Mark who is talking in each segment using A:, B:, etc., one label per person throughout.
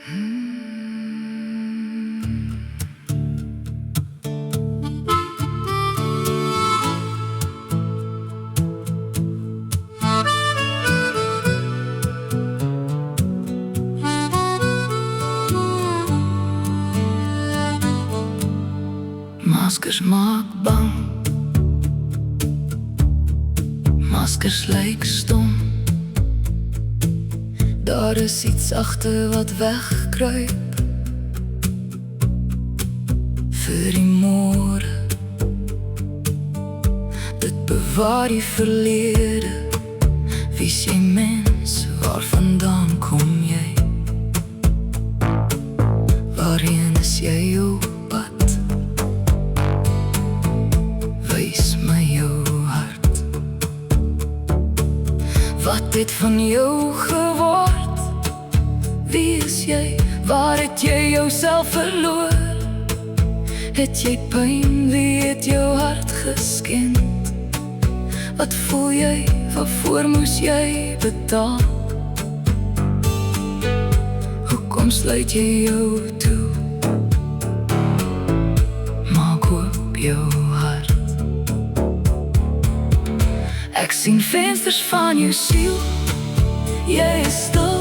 A: Maskers maak bang, maskers lyk stom. Daar is iets agter wat wegkruip vir die môre. Dit bewaar die verlede. Wie's jy mens, waar vandaan kom jy? Waarheen is jy op pad? Wys my jou hart. Wat het van jou geword? Wie is jy? Waar het jy jouself verloor? Het jy pyn? Wie het jou hart geskend? Wat voel jy? Waarvoor moes jy betaal? Hoekom sluit jy jou toe? Maak oop jou hart. Ek sien vensters van jou siel. Jy is stil.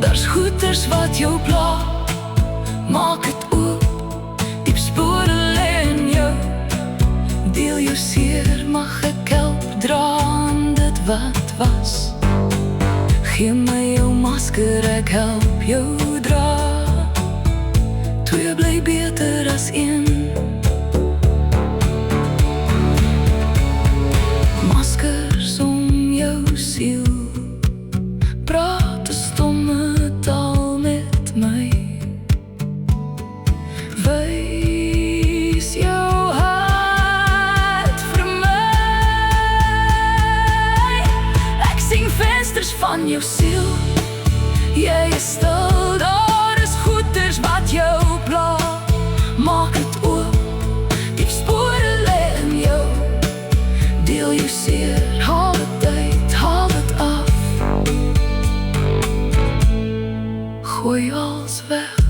A: Daar's goeters wat jou pla. Maak het oop. Diep spore lê in jou. Deel jou seer, mag ek help dra aan dit wat was. Gee my jou masker, ek help jou dra. Twee bly beter as een. Maskers om jou siel. Praat 'n stomme taal met my. Wys jou hart vir my. Ek sien vensters van jou siel. Jy is stil, daar is goeters wat jou pla. Maak het oop, diep spore lê in jou. Deel jou seer, haal het uit, haal het af. Gooi alles weg.